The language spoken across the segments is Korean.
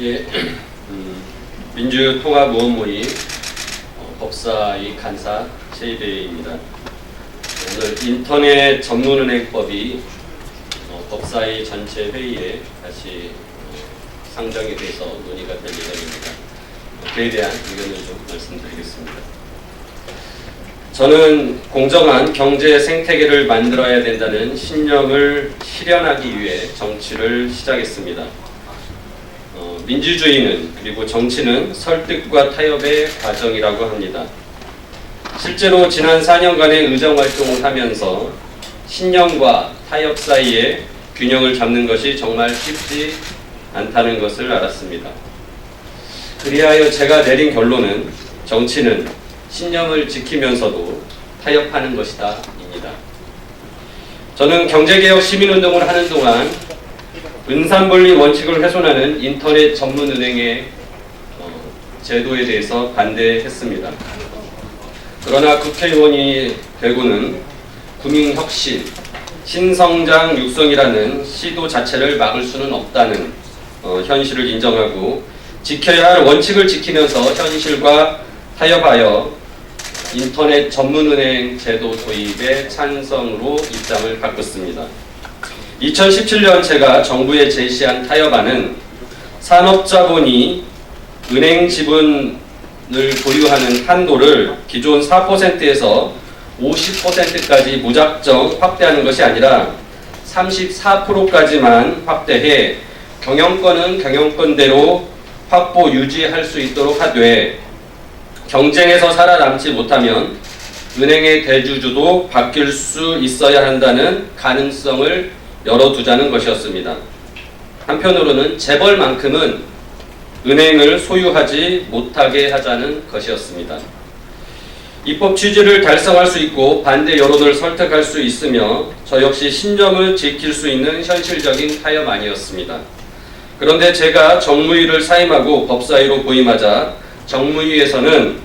예, 민주통합모험모임 법사위 간사 최희배입니다. 오늘 인터넷 전문은행법이 법사위 전체 회의에 다시 상정이 돼서 논의가 될 예정입니다. 그에 대한 의견을 좀 말씀드리겠습니다. 저는 공정한 경제 생태계를 만들어야 된다는 신념을 실현하기 위해 정치를 시작했습니다. 민주주의는 그리고 정치는 설득과 타협의 과정이라고 합니다. 실제로 지난 4년간의 의정활동을 하면서 신념과 타협 사이에 균형을 잡는 것이 정말 쉽지 않다는 것을 알았습니다. 그리하여 제가 내린 결론은 정치는 신념을 지키면서도 타협하는 것이다 입니다. 저는 경제개혁 시민운동을 하는 동안 은산분리 원칙을 훼손하는 인터넷 전문은행의 제도에 대해서 반대했습니다. 그러나 국회의원이 되고는 국민혁신, 신성장 육성이라는 시도 자체를 막을 수는 없다는 현실을 인정하고 지켜야 할 원칙을 지키면서 현실과 타협하여 인터넷 전문은행 제도 도입에 찬성으로 입장을 바꿨습니다. 2017년 제가 정부에 제시한 타협안은 산업자본이 은행 지분을 보유하는 한도를 기존 4%에서 50%까지 무작정 확대하는 것이 아니라 34%까지만 확대해 경영권은 경영권대로 확보 유지할 수 있도록 하되 경쟁에서 살아남지 못하면 은행의 대주주도 바뀔 수 있어야 한다는 가능성을 열어두자는 것이었습니다. 한편으로는 재벌만큼은 은행을 소유하지 못하게 하자는 것이었습니다. 입법 취지를 달성할 수 있고 반대 여론을 설득할 수 있으며 저 역시 신념을 지킬 수 있는 현실적인 타협안이었습니다. 그런데 제가 정무위를 사임하고 법사위로 부임하자 정무위에서는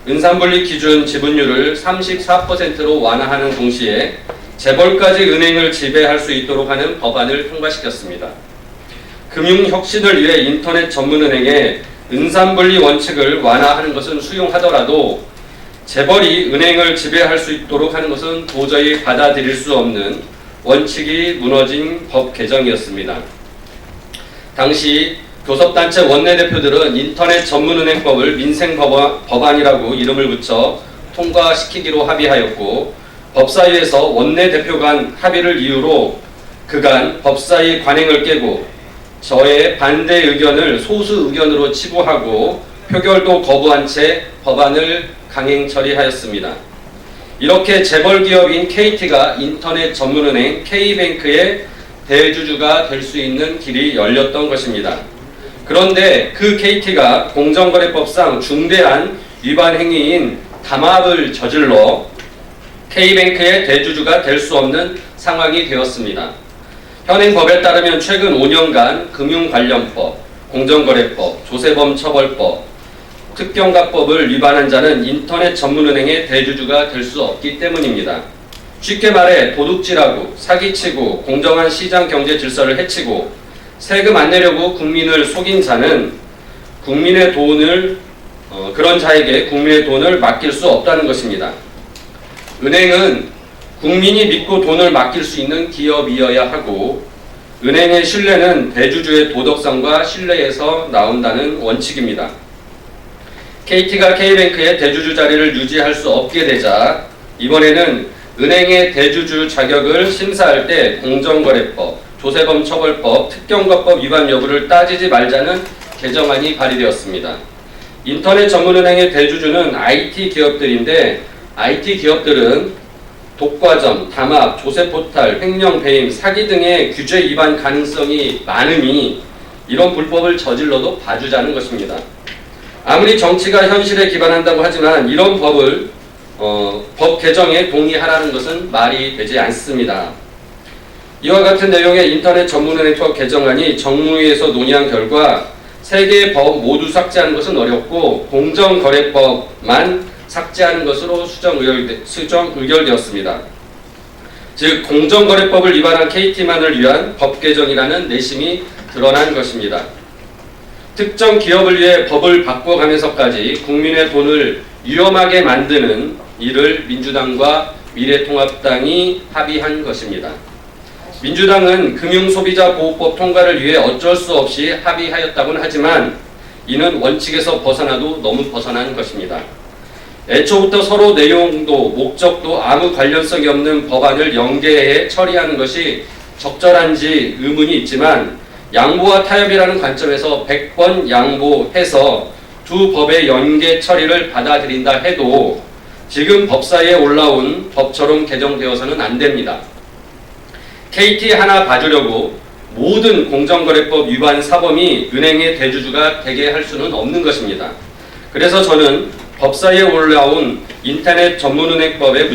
은산분리 기준 지분율을 34%로 완화하는 동시에 재벌까지 은행을 지배할 수 있도록 하는 법안을 통과시켰습니다. 금융혁신을 위해 인터넷 전문은행의 은산분리 원칙을 완화하는 것은 수용하더라도 재벌이 은행을 지배할 수 있도록 하는 것은 도저히 받아들일 수 없는 원칙이 무너진 법 개정이었습니다. 당시 교섭단체 원내대표들은 인터넷 전문은행법을 민생법안이라고 이름을 붙여 통과시키기로 합의하였고 법사위에서 원내대표 간 합의를 이유로 그간 법사위 관행을 깨고 저의 반대 의견을 소수 의견으로 치부하고 표결도 거부한 채 법안을 강행 처리하였습니다. 이렇게 재벌기업인 KT가 인터넷 전문은행 K뱅크의 대주주가 될 수 있는 길이 열렸던 것입니다. 그런데 그 KT가 공정거래법상 중대한 위반 행위인 담합을 저질러 K뱅크의 대주주가 될 수 없는 상황이 되었습니다. 현행법에 따르면 최근 5년간 금융관련법, 공정거래법, 조세범 처벌법, 특경가법을 위반한 자는 인터넷 전문은행의 대주주가 될 수 없기 때문입니다. 쉽게 말해 도둑질하고 사기치고 공정한 시장 경제 질서를 해치고 세금 안 내려고 국민을 속인 자는 국민의 돈을 그런 자에게 국민의 돈을 맡길 수 없다는 것입니다. 은행은 국민이 믿고 돈을 맡길 수 있는 기업이어야 하고 은행의 신뢰는 대주주의 도덕성과 신뢰에서 나온다는 원칙입니다. KT가 K뱅크의 대주주 자리를 유지할 수 없게 되자 이번에는 은행의 대주주 자격을 심사할 때 공정거래법, 조세범 처벌법, 특경가법 위반 여부를 따지지 말자는 개정안이 발의되었습니다. 인터넷 전문은행의 대주주는 IT 기업들인데 IT 기업들은 독과점, 담합, 조세포탈, 횡령, 배임, 사기 등의 규제 위반 가능성이 많으니 이런 불법을 저질러도 봐주자는 것입니다. 아무리 정치가 현실에 기반한다고 하지만 이런 법 개정에 동의하라는 것은 말이 되지 않습니다. 이와 같은 내용의 인터넷 전문은행법 개정안이 정무위에서 논의한 결과 3개의 법 모두 삭제하는 것은 어렵고 공정거래법만 삭제하는 것으로 수정 의결되었습니다. 즉 공정거래법을 위반한 KT만을 위한 법 개정이라는 내심이 드러난 것입니다. 특정 기업을 위해 법을 바꿔가면서까지 국민의 돈을 위험하게 만드는 일을 민주당과 미래통합당이 합의한 것입니다. 민주당은 금융소비자보호법 통과를 위해 어쩔 수 없이 합의하였다고는 하지만 이는 원칙에서 벗어나도 너무 벗어난 것입니다. 애초부터 서로 내용도 목적도 아무 관련성이 없는 법안을 연계해 처리하는 것이 적절한지 의문이 있지만 양보와 타협이라는 관점에서 100번 양보해서 두 법의 연계 처리를 받아들인다 해도 지금 법사위에 올라온 법처럼 개정되어서는 안 됩니다. KT 하나 봐주려고 모든 공정거래법 위반 사범이 은행의 대주주가 되게 할 수는 없는 것입니다. 그래서 저는 법사위에 올라온 인터넷 전문은행법의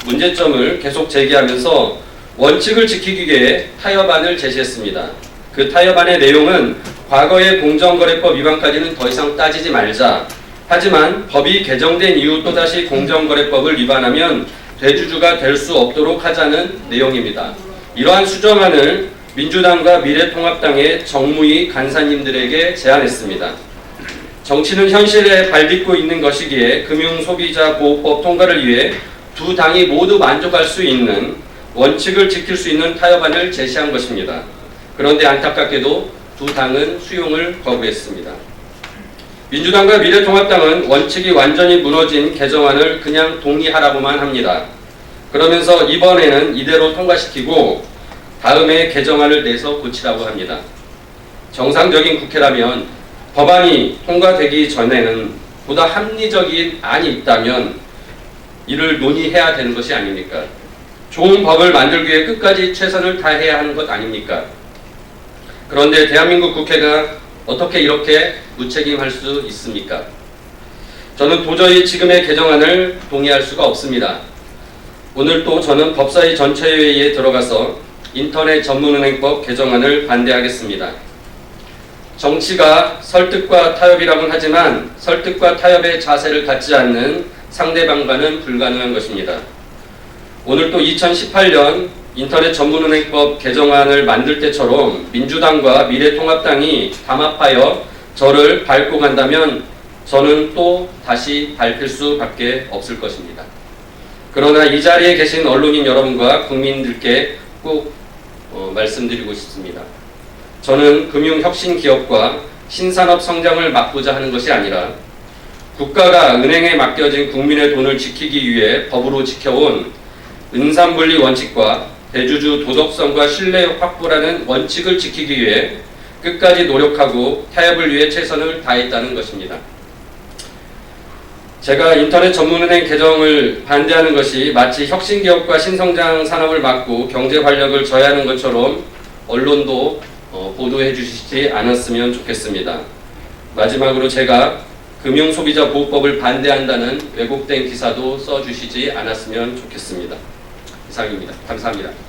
문제점을 계속 제기하면서 원칙을 지키기 위해 타협안을 제시했습니다. 그 타협안의 내용은 과거의 공정거래법 위반까지는 더 이상 따지지 말자. 하지만 법이 개정된 이후 또다시 공정거래법을 위반하면 대주주가 될 수 없도록 하자는 내용입니다. 이러한 수정안을 민주당과 미래통합당의 정무위 간사님들에게 제안했습니다. 정치는 현실에 발딛고 있는 것이기에 금융소비자보호법 통과를 위해 두 당이 모두 만족할 수 있는 원칙을 지킬 수 있는 타협안을 제시한 것입니다. 그런데 안타깝게도 두 당은 수용을 거부했습니다. 민주당과 미래통합당은 원칙이 완전히 무너진 개정안을 그냥 동의하라고만 합니다. 그러면서 이번에는 이대로 통과시키고 다음에 개정안을 내서 고치라고 합니다. 정상적인 국회라면 법안이 통과되기 전에는 보다 합리적인 안이 있다면 이를 논의해야 되는 것이 아닙니까? 좋은 법을 만들기 위해 끝까지 최선을 다해야 하는 것 아닙니까? 그런데 대한민국 국회가 어떻게 이렇게 무책임할 수 있습니까? 저는 도저히 지금의 개정안을 동의할 수가 없습니다. 오늘 또 저는 법사위 전체회의에 들어가서 인터넷 전문은행법 개정안을 반대하겠습니다. 정치가 설득과 타협이라고는 하지만 설득과 타협의 자세를 갖지 않는 상대방과는 불가능한 것입니다. 오늘 또 2018년 인터넷 전문은행법 개정안을 만들 때처럼 민주당과 미래통합당이 담합하여 저를 밟고 간다면 저는 또 다시 밟힐 수밖에 없을 것입니다. 그러나 이 자리에 계신 언론인 여러분과 국민들께 꼭 말씀드리고 싶습니다. 저는 금융혁신기업과 신산업 성장을 막고자 하는 것이 아니라 국가가 은행에 맡겨진 국민의 돈을 지키기 위해 법으로 지켜온 은산분리 원칙과 대주주 도덕성과 신뢰 확보라는 원칙을 지키기 위해 끝까지 노력하고 타협을 위해 최선을 다했다는 것입니다. 제가 인터넷 전문은행 개정을 반대하는 것이 마치 혁신기업과 신성장 산업을 막고 경제 활력을 저해하는 것처럼 언론도 보도해 주시지 않았으면 좋겠습니다. 마지막으로 제가 금융소비자보호법을 반대한다는 왜곡된 기사도 써주시지 않았으면 좋겠습니다. 이상입니다. 감사합니다.